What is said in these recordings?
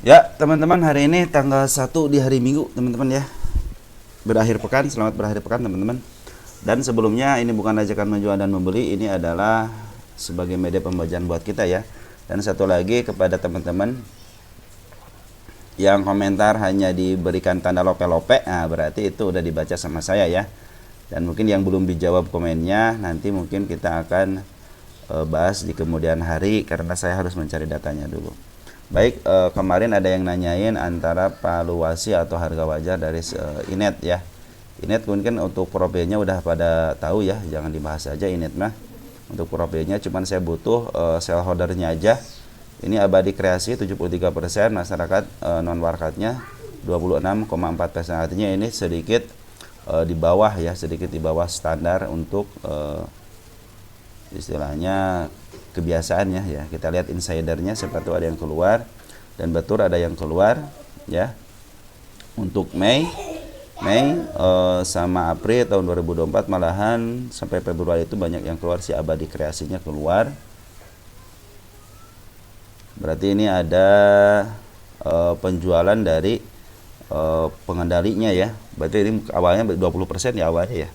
Ya, teman-teman, hari ini tanggal 1 di hari Minggu, teman-teman ya. Berakhir pekan, selamat berakhir pekan, teman-teman. Dan sebelumnya ini bukan ajakan menjual dan membeli, ini adalah sebagai media pembelajaran buat kita ya. Dan satu lagi kepada teman-teman yang komentar hanya diberikan tanda lope-lope, nah berarti itu udah dibaca sama saya ya. Dan mungkin yang belum dijawab komennya, nanti mungkin kita akan bahas di kemudian hari karena saya harus mencari datanya dulu. Baik, kemarin ada yang nanyain antara valuasi atau harga wajar dari Inet ya. Inet mungkin untuk profilnya udah pada tahu ya, jangan dibahas aja Inet mah. Untuk profilnya cuman saya butuh sell holdernya aja. Ini Abadi Kreasi 73%, masyarakat non warkatnya 26,4%. Artinya ini sedikit di bawah ya, sedikit di bawah standar untuk istilahnya kebiasaannya ya. Kita lihat insidernya siapa tahu ada yang keluar, dan betul ada yang keluar ya. Untuk Mei sama April tahun 2024, malahan sampai Februari itu banyak yang keluar, si Abadi Kreasinya keluar. Berarti ini ada penjualan dari pengendalinya ya. Berarti ini awalnya 20% ya awalnya ya.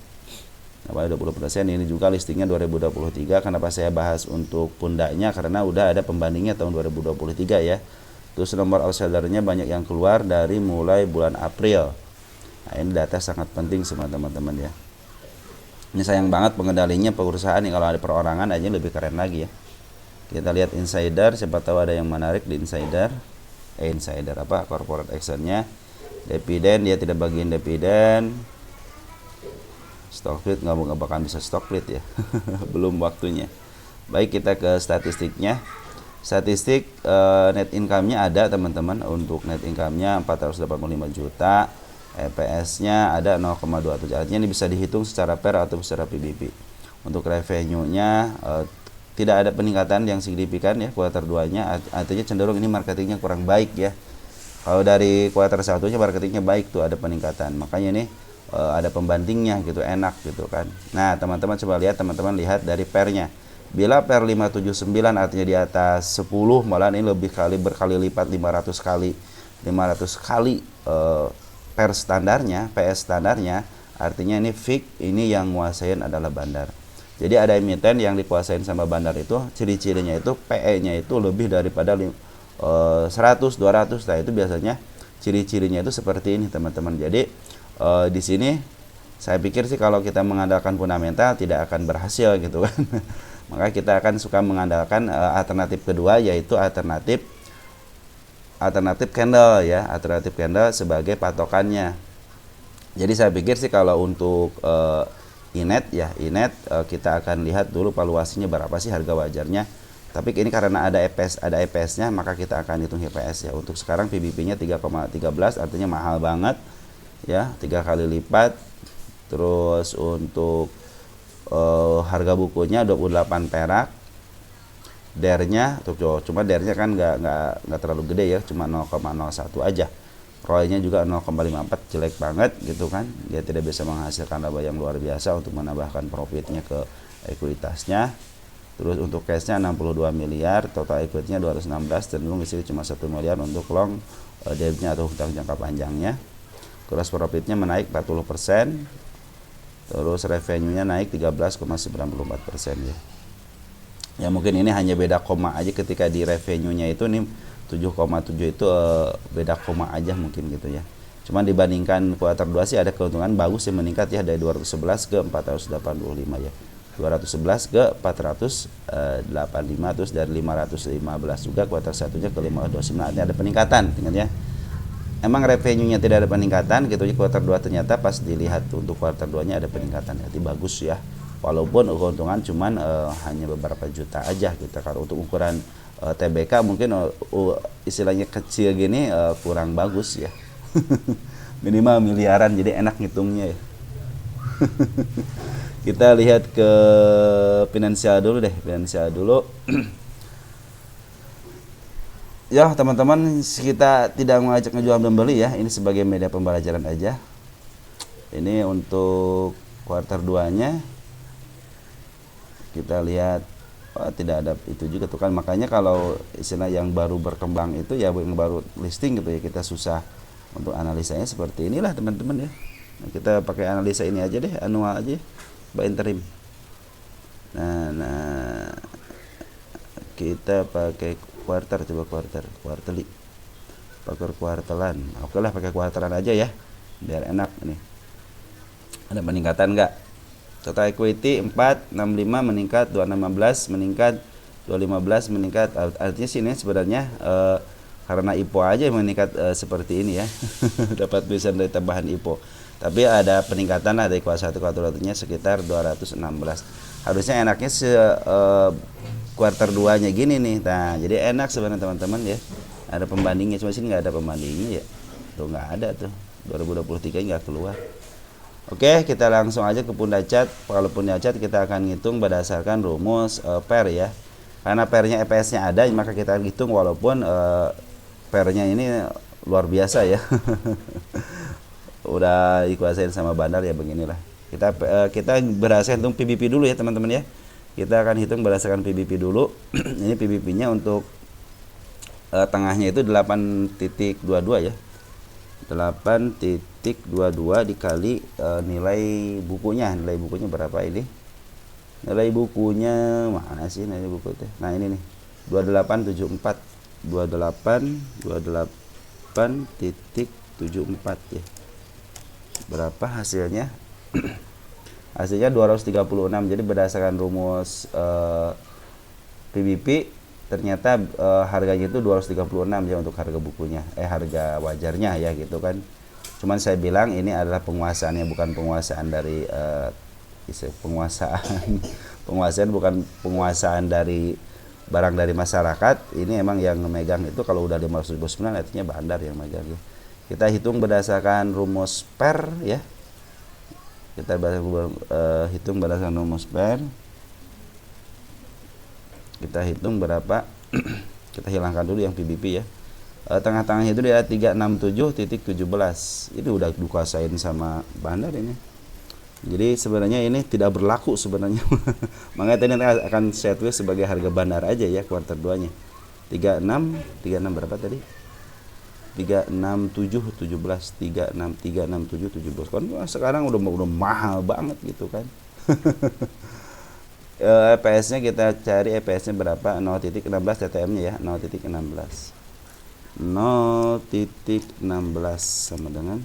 Awalnya 20%. Ini juga listingnya 2023. Kenapa saya bahas untuk pundaknya? Karena udah ada pembandingnya tahun 2023 ya. Terus nomor outsellernya banyak yang keluar dari mulai bulan April. Nah, ini data sangat penting sama teman-teman ya. Ini sayang banget pengendalinya perusahaan nih, kalau ada perorangan aja lebih keren lagi ya. Kita lihat insider, siapa tahu ada yang menarik di insider. Insider apa? Corporate actionnya. Dividen, dia tidak bagiin dividen. Stock split nggak bakal bisa stock split ya. Belum waktunya. Baik, kita ke statistiknya. Statistik net income-nya ada teman-teman. Untuk net income-nya 485 juta. EPS-nya ada 0,27. Artinya ini bisa dihitung secara per atau secara PBB. Untuk revenue-nya tidak ada peningkatan yang signifikan ya kuartal 2-nya. Artinya cenderung ini marketingnya kurang baik ya. Kalau dari kuartal 1-nya marketingnya baik tuh, ada peningkatan. Makanya ini ada pembandingnya gitu, enak gitu kan. Nah, teman-teman coba lihat, teman-teman lihat dari pernya. Bila per 579 artinya di atas 10, malah ini lebih kali berkali lipat 500 kali. 500 kali per standarnya, PS standarnya, artinya ini fix, ini yang nguasain adalah bandar. Jadi ada emiten yang dikuasain sama bandar itu, ciri-cirinya itu PE-nya itu lebih daripada 100, 200. Nah, itu biasanya ciri-cirinya itu seperti ini, teman-teman. Jadi di sini saya pikir sih kalau kita mengandalkan fundamental tidak akan berhasil gitu kan. Maka kita akan suka mengandalkan alternatif kedua, yaitu alternatif candle ya, alternatif candle sebagai patokannya. Jadi saya pikir sih kalau untuk Inet ya, Inet kita akan lihat dulu valuasinya berapa sih harga wajarnya. Tapi ini karena ada EPS-nya, maka kita akan hitung EPS ya. Untuk sekarang PBB-nya 3,13, artinya mahal banget ya, 3 kali lipat. Terus untuk harga bukunya 28 perak. DER-nya tuh, cuma DER-nya kan nggak terlalu gede ya, cuma 0,01 aja. ROI-nya juga 0,54, jelek banget gitu kan. Dia tidak bisa menghasilkan laba yang luar biasa untuk menambahkan profitnya ke ekuitasnya. Terus untuk cash-nya 62 miliar, total equity-nya 216, cenderung isi cuma 1 miliar untuk long debt-nya atau hutang jangka panjangnya. Gross profit-nya menaik 40%. Terus revenue-nya naik 13,94% ya. Ya mungkin ini hanya beda koma aja ketika di revenue-nya itu nih 7,7 itu beda koma aja mungkin gitu ya. Cuman dibandingkan kuartal 2 sih ada keuntungan bagus yang meningkat ya, dari 211 ke 485 ya. 211 ke 485, terus dari 515 juga kuartal 1-nya ke 529, artinya ada peningkatan ingat ya. Emang revenue-nya tidak ada peningkatan gitu ya, kuartal 2 ternyata pas dilihat untuk kuartal 2-nya ada peningkatan, jadi bagus ya. Walaupun keuntungan cuman hanya beberapa juta aja gitu. Kalau untuk ukuran TBK mungkin istilahnya kecil gini kurang bagus ya. Minimal miliaran, jadi enak ngitungnya ya. Kita lihat ke finansial dulu deh, finansial dulu. Ya teman-teman, kita tidak mengajak ngejual dan beli ya, ini sebagai media pembelajaran aja. Ini untuk kuartal 2-nya. Kita lihat tidak ada itu juga tuh kan. Makanya kalau istilah yang baru berkembang itu ya, yang baru listing gitu ya, kita susah untuk analisanya seperti inilah teman-teman ya. Nah, kita pakai analisa ini aja deh, anual aja by interim. Nah kita pakai quarter, coba quarterly, pakai kuartalan. Oke lah, pakai kuartalan aja ya biar enak. Nih ada peningkatan enggak? Total equity 465 meningkat, 2615 meningkat, 215 meningkat. Artinya sini sebenarnya karena IPO aja yang meningkat seperti ini ya. Dapat bisa dari tambahan IPO. Tapi ada peningkatan lah dari kuartal 1 kuartal 2-nya sekitar 216. Harusnya enaknya kuartal 2-nya gini nih. Nah, jadi enak sebenarnya teman-teman ya. Ada pembandingnya, cuma sini nggak ada pembandingnya ya. Tuh nggak ada tuh. 2023 nggak keluar. Oke, kita langsung aja ke Punda Chart. Kalau Punda Chart kita akan ngitung berdasarkan rumus pair ya. Karena pairnya EPS-nya ada, maka kita hitung walaupun pairnya ini luar biasa ya. Udah dikuasain sama bandar ya, beginilah. Kita berdasarkan hitung PBP dulu ya teman-teman ya. Kita akan hitung berdasarkan PBP dulu. Ini PBP-nya untuk tengahnya itu 8.22 ya. 8.22 dikali nilai bukunya. Nilai bukunya berapa ini? Nilai bukunya mana sih nilai buku itu? Nah ini nih 2874 28.74 ya. Berapa hasilnya? Hasilnya 236. Jadi berdasarkan rumus PBP ternyata harganya itu 236 ya untuk harga bukunya, harga wajarnya ya gitu kan. Cuman saya bilang ini adalah penguasaannya, bukan penguasaan dari penguasaan bukan penguasaan dari barang dari masyarakat. Ini emang yang memegang itu kalau udah 529 artinya bandar yang megang ya. Kita hitung berdasarkan rumus PER ya. Kita hitung berdasarkan rumus PER. Kita hitung berapa. Kita hilangkan dulu yang PBP ya. Tengah-tengahnya itu dia 367.17. Ini udah dikuasain sama bandar ini. Jadi sebenarnya ini tidak berlaku sebenarnya. Makanya tadi akan saya tulis sebagai harga bandar aja ya kuartal 2-nya. 36 berapa tadi? 367.17. 367.17. Kan sekarang udah mahal banget gitu kan. EPS-nya kita cari, EPS-nya berapa? 0.16 TTM-nya ya, 0.16 sama dengan.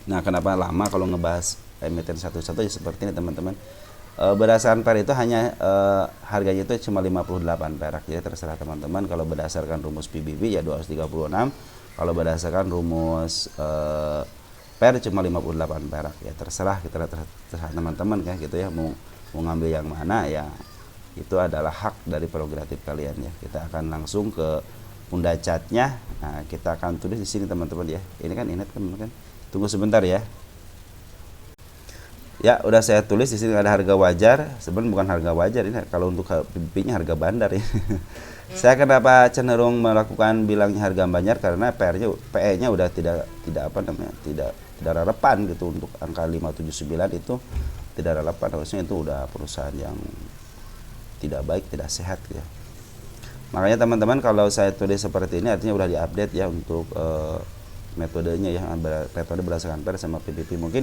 Nah, kenapa lama kalau ngebahas emiten satu-satu ya seperti ini teman-teman. Berdasarkan per itu hanya harganya itu cuma 58 perak. Jadi terserah teman-teman, kalau berdasarkan rumus PBB ya 236. Kalau berdasarkan rumus per cuma 58 perak. Ya terserah teman-teman kan gitu ya, mau ngambil yang mana ya, itu adalah hak dari prerogatif kalian ya. Kita akan langsung ke Punda Chart-nya. Nah, kita akan tulis di sini teman-teman ya. Ini kan ingat kan? Tunggu sebentar ya. Ya, udah saya tulis di sini ada harga wajar. Sebenarnya bukan harga wajar ini, kalau untuk PBP-nya harga bandar ya. Saya kenapa cenderung melakukan bilangnya harga bandar karena PE-nya udah tidak relevan gitu untuk angka 579 itu. Tidak relevan, harusnya itu udah perusahaan yang tidak baik, tidak sehat ya. Makanya teman-teman kalau saya tulis seperti ini artinya udah diupdate ya untuk metodenya ya, metode berdasarkan PER sama PBP. Mungkin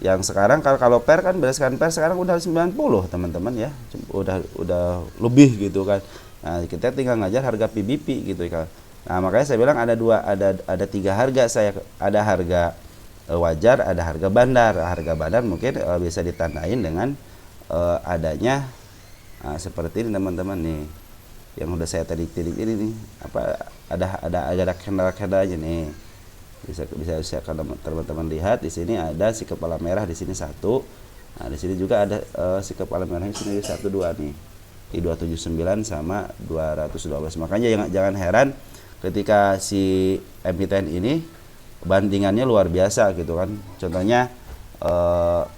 yang sekarang kalau PER kan berdasarkan PER sekarang udah 90 teman-teman ya, udah lebih gitu kan. Nah, kita tinggal ngajar harga PBP gitu kan. Nah, makanya saya bilang ada tiga harga. Ada harga wajar, ada harga bandar. Harga bandar mungkin bisa ditandain dengan adanya seperti ini teman-teman nih, yang udah saya tadi ini nih, ada kendala-kendalanya nih. Bisa kalau teman-teman lihat di sini ada si kepala merah di sini satu. Nah, di sini juga ada si kepala merah di sini 1 2 nih. Di 279 sama 212. Makanya jangan heran ketika si emiten ini bandingannya luar biasa gitu kan. Contohnya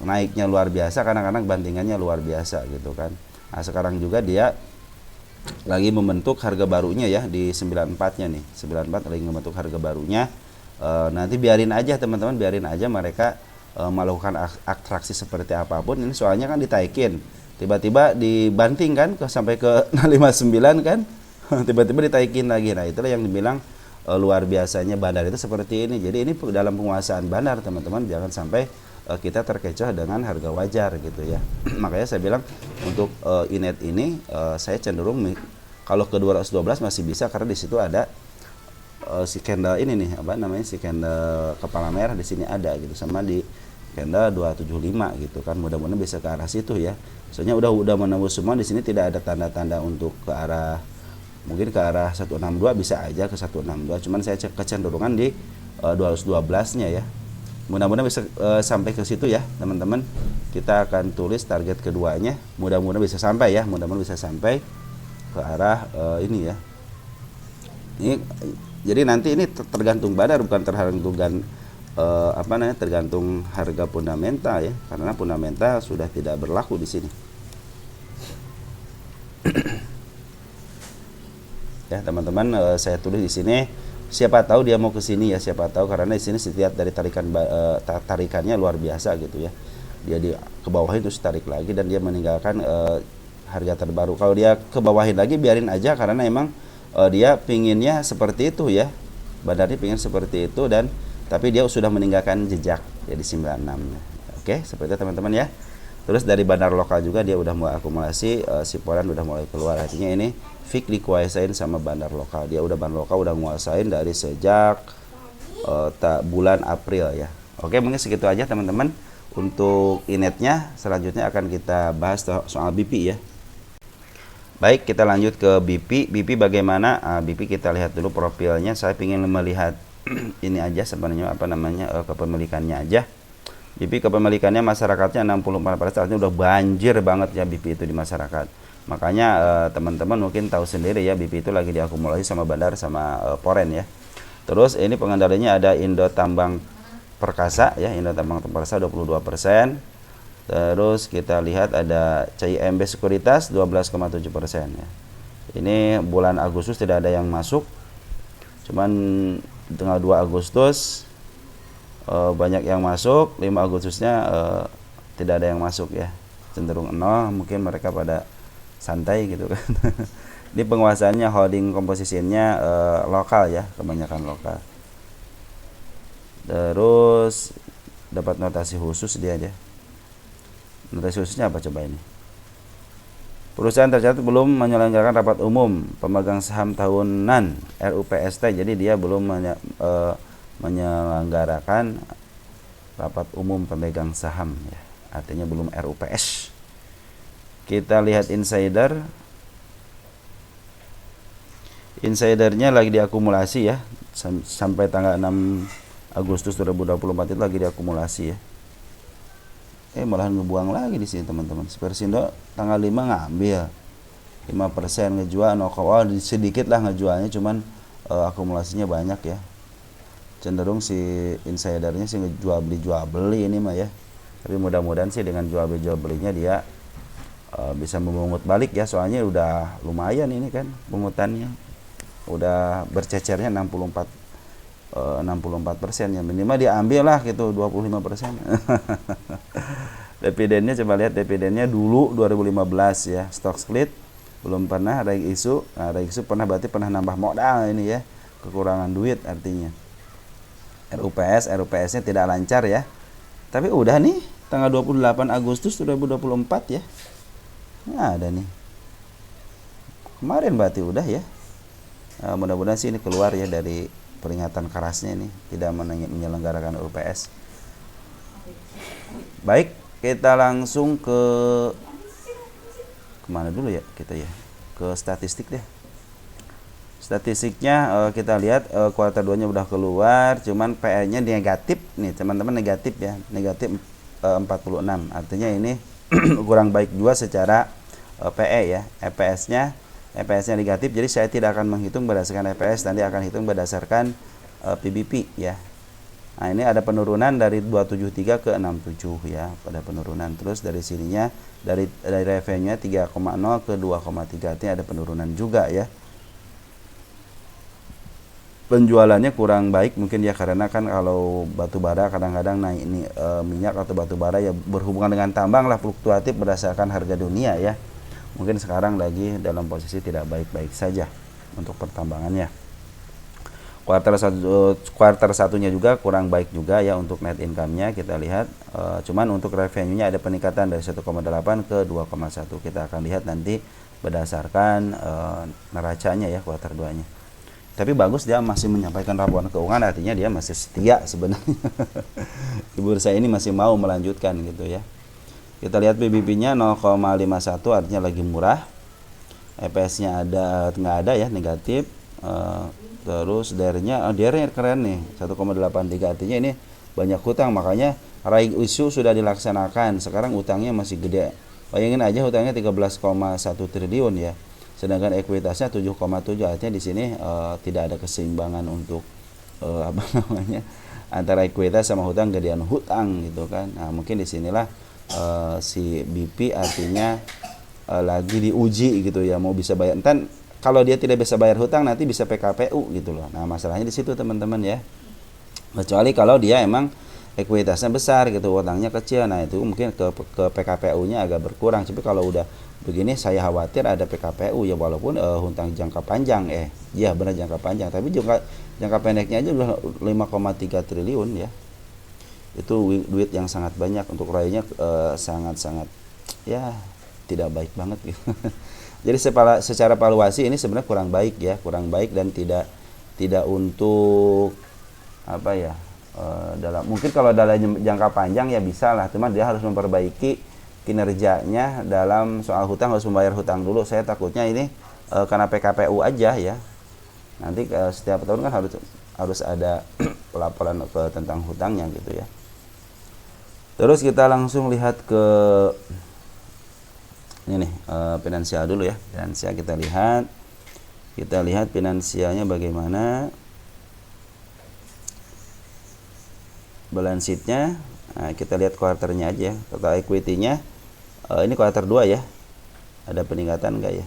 naiknya luar biasa, kadang-kadang bandingannya luar biasa gitu kan. Nah, sekarang juga dia lagi membentuk harga barunya ya di 94-nya nih. 94 lagi membentuk harga barunya. Nanti biarin aja teman-teman, biarin aja mereka melakukan atraksi seperti apapun. Ini soalnya kan ditaikin. tiba-tiba dibanting kan sampai ke 59 kan. Tiba-tiba ditaikin lagi. Nah, itulah yang dibilang luar biasanya bandar itu seperti ini. Jadi ini dalam penguasaan bandar, teman-teman, jangan sampai kita terkecoh dengan harga wajar gitu ya. Makanya saya bilang untuk inet ini saya cenderung kalau ke 212 masih bisa karena di situ ada si candle ini nih, apa namanya, si candle kepala merah di sini ada gitu, sama di candle 275 gitu kan. Mudah-mudahan bisa ke arah situ ya. Soalnya udah menembus semua, di sini tidak ada tanda-tanda untuk ke arah, mungkin ke arah 162 bisa aja ke 162, cuman saya cek kecenderungan di 212-nya ya. Mudah-mudahan bisa sampai ke situ ya, teman-teman. Kita akan tulis target keduanya. Mudah-mudahan bisa sampai ya, mudah-mudahan bisa sampai ke arah ini ya. Ini jadi nanti ini tergantung bandar, bukan tergantung tergantung harga fundamental ya, karena fundamental sudah tidak berlaku di sini. Ya, teman-teman, saya tulis di sini. Siapa tahu dia mau ke sini ya, siapa tahu, karena di sini setiap dari tarikannya luar biasa gitu ya. Dia ke bawah itu tarik lagi dan dia meninggalkan harga terbaru. Kalau dia ke bawahin lagi biarin aja, karena emang dia pinginnya seperti itu ya. Bandarnya pingin seperti itu, dan tapi dia sudah meninggalkan jejak jadi 96. Oke, seperti itu teman-teman ya. Terus dari bandar lokal juga dia udah mulai akumulasi, siporan udah mulai keluar. Artinya ini fix dikuasain sama bandar lokal. Dia udah bandar lokal udah nguasain dari sejak bulan April ya. Oke, mungkin segitu aja teman-teman untuk inetnya. Selanjutnya akan kita bahas soal BP ya. Baik, kita lanjut ke BP. BP bagaimana? BP kita lihat dulu profilnya. Saya ingin melihat ini aja sebenarnya, apa namanya, kepemilikannya aja. BP kepemilikannya masyarakatnya 64%, artinya udah banjir banget ya BP itu di masyarakat. Makanya teman-teman mungkin tahu sendiri ya, BP itu lagi diakumulasi sama bandar sama Poren ya. Terus ini pengendalinya ada Indo Tambang Perkasa ya, Indo Tambang Perkasa 22%. Terus kita lihat ada CIMB Sekuritas 12,7% ya. Ini bulan Agustus tidak ada yang masuk. Cuman tanggal 2 Agustus banyak yang masuk, 5 Agustusnya tidak ada yang masuk ya, cenderung nol. Mungkin mereka pada santai gitu kan. Ini penguasaannya holding komposisinya lokal ya, kebanyakan lokal. Terus dapat notasi khusus dia aja. Notasi khususnya apa coba ini? Perusahaan tercatat belum menyelenggarakan rapat umum pemegang saham tahunan RUPST, jadi dia belum menyelenggarakan rapat umum pemegang saham ya, artinya belum RUPS. Kita lihat insidernya lagi diakumulasi ya, sampai tanggal 6 Agustus 2024 itu lagi diakumulasi ya. Malahan ngebuang lagi di sini teman-teman. Persindo tanggal 5 ngambil 5% ngejual, sedikit lah ngejualnya, cuman akumulasinya banyak ya. Cenderung si insidernya sih jual beli ini mah ya. Tapi mudah-mudahan sih dengan jual belinya dia bisa memungut balik ya, soalnya udah lumayan ini kan pungutannya. Udah bercecernya 64% ya, minimal diambil lah gitu 25%. Dividennya coba lihat, dividennya dulu 2015 ya, stock split belum pernah, raik isu. Nah, raik isu pernah, berarti pernah nambah modal ini ya, kekurangan duit artinya. RUPS-nya tidak lancar ya. Tapi udah nih tanggal 28 Agustus 2024 ya. Nah, ada nih. Kemarin berarti udah ya. Mudah-mudahan sih ini keluar ya dari peringatan kerasnya ini, tidak menyelenggarakan RUPS. Baik, kita langsung ke kemana dulu ya kita ya? Ke statistik deh. Statistiknya kita lihat kuartal 2-nya udah keluar, cuman PE-nya negatif nih teman-teman, negatif ya, negatif 46. Artinya ini kurang baik juga secara PE ya. EPS-nya negatif, jadi saya tidak akan menghitung berdasarkan EPS, nanti akan hitung berdasarkan PBP ya. Nah, ini ada penurunan dari 273 ke 67 ya, pada penurunan. Terus dari sininya dari revenue-nya 3,0 ke 2,3, artinya ada penurunan juga ya. penjualannya kurang baik mungkin ya, karena kan kalau batu bara kadang-kadang naik ini minyak atau batu bara ya berhubungan dengan tambang lah, fluktuatif berdasarkan harga dunia ya. Mungkin sekarang lagi dalam posisi tidak baik-baik saja untuk pertambangannya. Kuartal satunya juga kurang baik juga ya untuk net income-nya kita lihat. Cuman untuk revenue-nya ada peningkatan dari 1,8 ke 2,1. Kita akan lihat nanti berdasarkan neracanya ya kuartal 2-nya. Tapi bagus dia masih menyampaikan laporan keuangan, artinya dia masih setia sebenarnya. Di bursa ini masih mau melanjutkan gitu ya. Kita lihat PBB-nya 0,51 artinya lagi murah. EPS-nya nggak ada ya, negatif. Terus DR-nya keren nih 1,83, artinya ini banyak hutang, makanya right issue sudah dilaksanakan. Sekarang utangnya masih gede. Bayangin aja hutangnya 13,1 triliun ya. Sedangkan ekuitasnya 7,7, artinya di sini tidak ada keseimbangan untuk antara ekuitas sama hutang, gedean hutang gitu kan. Nah, mungkin disinilah si BP artinya lagi diuji gitu ya, mau bisa bayar. Entar kalau dia tidak bisa bayar hutang nanti bisa PKPU gitu loh. Nah, masalahnya di situ teman-teman ya. Kecuali kalau dia emang ekuitasnya besar gitu, hutangnya kecil, nah itu mungkin ke PKPU-nya agak berkurang. Tapi kalau udah begini saya khawatir ada PKPU ya, walaupun hutang jangka panjang ya benar jangka panjang, tapi juga jangka pendeknya aja udah 5,3 triliun ya. Itu duit yang sangat banyak, untuk rakyatnya sangat-sangat ya tidak baik banget gitu. Jadi secara valuasi ini sebenarnya kurang baik ya, kurang baik dan tidak untuk apa ya, dalam mungkin kalau dalam jangka panjang ya bisa lah, cuman dia harus memperbaiki kinerjanya dalam soal hutang, harus membayar hutang dulu. Saya takutnya ini karena PKPU aja ya, nanti setiap tahun kan harus ada pelaporan tentang hutangnya gitu ya. Terus kita langsung lihat ke ini nih, finansial dulu ya. Finansial kita lihat finansialnya bagaimana. Balance sheet-nya, nah, kita lihat kuarternya aja. Total equity-nya ini kuarter 2 ya. Ada peningkatan enggak ya?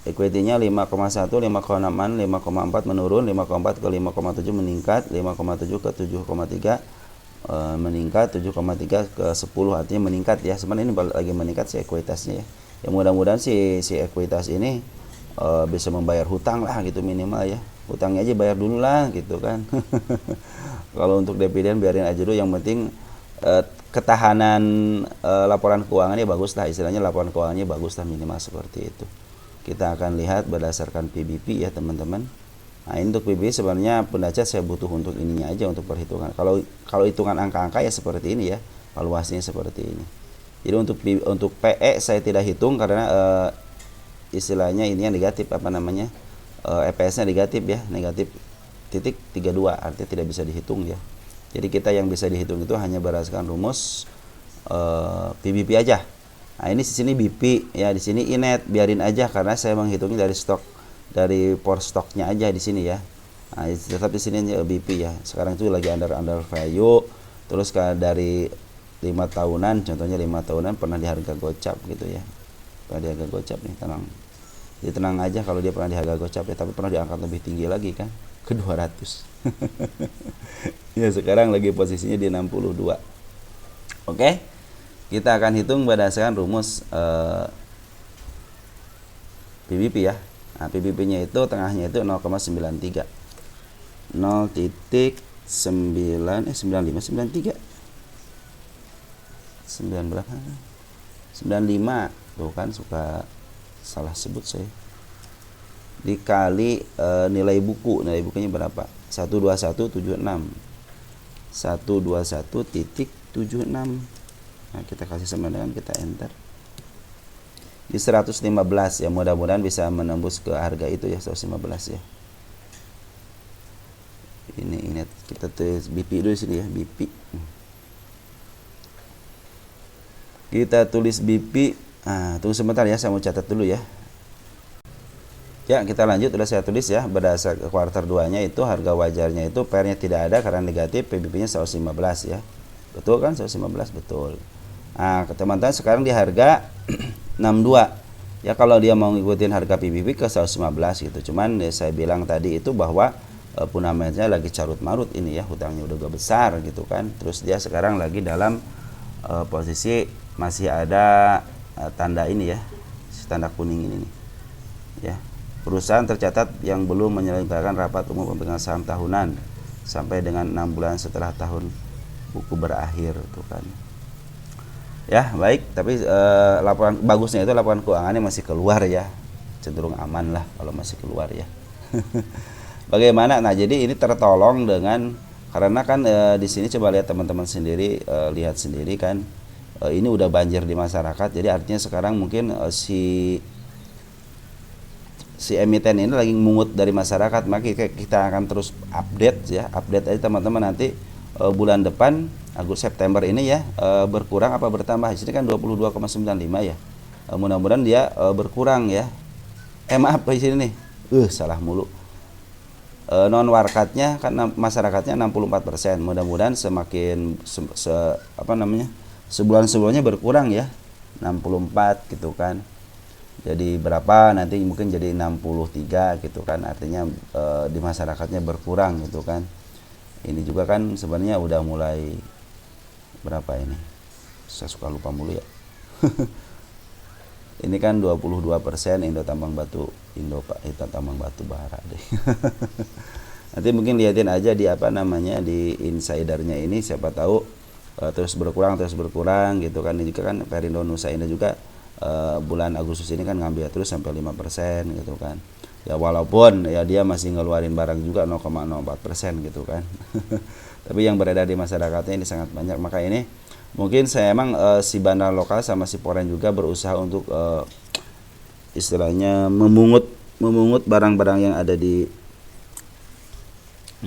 Equity-nya 5,1, 5,6, 5,4 menurun, 5,4 ke 5,7 meningkat, 5,7 ke 7,3 meningkat, 7,3 ke 10 artinya meningkat ya. Sebenarnya ini lagi meningkat si ekuitasnya ya. Ya mudah-mudahan si ekuitas ini bisa membayar hutang lah gitu minimal ya. Hutangnya aja bayar dulu lah gitu kan. Kalau untuk dividen biarin aja dulu, yang penting ketahanan laporan keuangannya bagus lah, istilahnya laporan keuangannya bagus lah minimal seperti itu. Kita akan lihat berdasarkan PBP ya teman-teman. Nah, ini untuk PBB sebenarnya pendaca saya butuh untuk ininya aja, untuk perhitungan. Kalau hitungan angka-angka ya seperti ini ya, valuasinya seperti ini. Jadi untuk PE saya tidak hitung karena istilahnya ini yang negatif EPS-nya negatif ya, negatif titik 32, artinya tidak bisa dihitung ya. Jadi kita yang bisa dihitung itu hanya berdasarkan rumus PBP aja. Nah, ini di sini BP ya, di sini INET biarin aja karena saya menghitungnya dari por stoknya aja di sini ya. Nah, tetap di sini BP ya. Sekarang itu lagi under value. Terus dari 5 tahunan, contohnya 5 tahunan pernah di harga gocap gitu ya. Pernah di harga gocap nih, tenang. Jadi tenang aja kalau dia pernah di harga gocap ya, tapi pernah diangkat lebih tinggi lagi kan ke 200. Ya sekarang lagi posisinya di 62. Oke. Kita akan hitung berdasarkan rumus PBP ya. Nah, PBB-nya itu tengahnya itu 0,93. 0,9593. 9 berapa? 95. Tuh kan suka salah sebut saya. Dikali nilai bukunya berapa? 12176. 121.76. Nah, kita kasih sama dengan kita enter. Di 115 ya, mudah-mudahan bisa menembus ke harga itu ya, 115 ya. Ini kita tulis BP dulu sini ya, BP. Kita tulis BP. Nah, tunggu sebentar ya, saya mau catat dulu ya. Ya, kita lanjut, udah saya tulis ya, berdasarkan kuartal 2-nya itu harga wajarnya itu PR-nya tidak ada karena negatif, PBB-nya 115 ya. Betul kan? 115 betul. Nah, teman-teman sekarang di harga 62. Ya kalau dia mau ngikutin harga PBB ke 115 gitu. Cuman ya saya bilang tadi itu bahwa Punametnya lagi carut marut ini ya, hutangnya udah gak besar gitu kan. Terus dia sekarang lagi dalam posisi masih ada tanda ini ya, tanda kuning ini nih. Ya. Perusahaan tercatat yang belum menyelenggarakan rapat umum pemegang saham tahunan sampai dengan 6 bulan setelah tahun buku berakhir tuh kan. Ya baik, tapi laporan bagusnya itu laporan keuangannya masih keluar ya, cenderung aman lah kalau masih keluar ya. Bagaimana? Nah jadi ini tertolong dengan karena kan di sini coba lihat teman-teman sendiri, lihat sendiri kan, ini udah banjir di masyarakat. Jadi artinya sekarang mungkin si emiten ini lagi mungut dari masyarakat, maka kita akan terus update ya, update aja teman-teman nanti bulan depan September ini ya berkurang apa bertambah. Di sini kan 22,95 ya. Mudah-mudahan dia berkurang ya. Maaf di sini nih. Salah mulu. Non warkatnya kan masyarakatnya 64%. Mudah-mudahan semakin sebulan sebelumnya berkurang ya. 64 gitu kan. Jadi berapa nanti mungkin jadi 63 gitu kan. Artinya di masyarakatnya berkurang gitu kan. Ini juga kan sebenarnya udah mulai berapa ini? Saya suka lupa mulu ya. Ini kan 22% Indo Tambang Batu Tambang Batu Bara deh. Nanti mungkin liatin aja di di insidernya ini, siapa tahu terus berkurang gitu kan. Ini juga kan Perindo Nusa Indah juga bulan Agustus ini kan ngambil terus sampai 5% gitu kan. Ya walaupun ya dia masih ngeluarin barang juga 0,04% gitu kan. Tapi yang beredar di masyarakatnya ini sangat banyak. Maka ini mungkin saya emang si bandar lokal sama si Poren juga berusaha untuk istilahnya memungut barang-barang yang ada di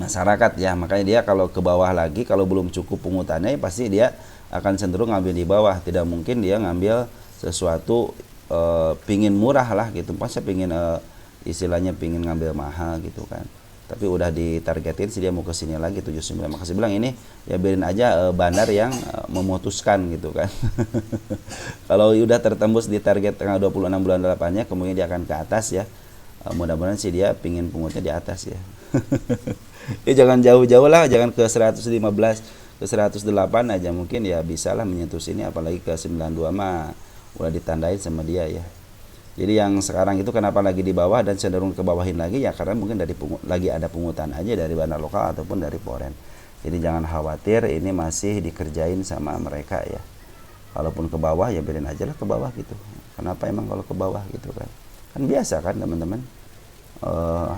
masyarakat ya. Makanya dia kalau ke bawah lagi, kalau belum cukup pungutannya pasti dia akan cenderung ngambil di bawah. Tidak mungkin dia ngambil sesuatu pingin murah lah gitu. Pasti pingin istilahnya pingin ngambil mahal gitu kan. Tapi udah ditargetin sih dia mau kesini lagi 79. Makasih bilang ini ya biarin aja bandar yang memutuskan gitu kan. Kalau udah tertembus di target tanggal 26 bulan 8-nya, kemudian dia akan ke atas ya. Mudah-mudahan sih dia pingin pungutnya di atas ya. Ya jangan jauh-jauh lah, jangan ke 115, ke 108 aja mungkin ya bisalah menyentuh sini, apalagi ke 92 mah udah ditandain sama dia ya. Jadi yang sekarang itu kenapa lagi di bawah dan cenderung ke bawahin lagi ya karena mungkin lagi ada pungutan aja dari bandar lokal ataupun dari Poren. Jadi jangan khawatir, ini masih dikerjain sama mereka ya. Kalaupun ke bawah ya biarin aja lah ke bawah gitu. Kenapa emang kalau ke bawah gitu kan? Kan biasa kan teman-teman.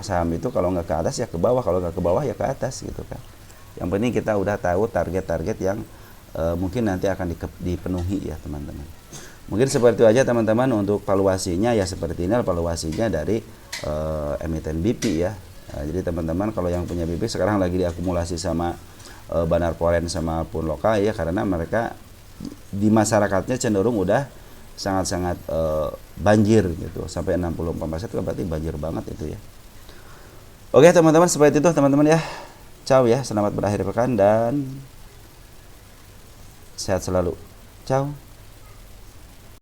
Saham itu kalau nggak ke atas ya ke bawah, kalau nggak ke bawah ya ke atas gitu kan. Yang penting kita udah tahu target-target yang mungkin nanti akan dipenuhi ya teman-teman. Mungkin seperti itu aja teman-teman untuk valuasinya ya, seperti ini valuasinya dari emiten BP ya. Jadi teman-teman kalau yang punya BP sekarang lagi diakumulasi sama bandar Poren sama pun lokal ya, karena mereka di masyarakatnya cenderung udah sangat-sangat banjir gitu, sampai 64% itu berarti banjir banget itu ya. Oke teman-teman, seperti itu teman-teman ya. Ciao ya, selamat berakhir pekan dan sehat selalu. Ciao.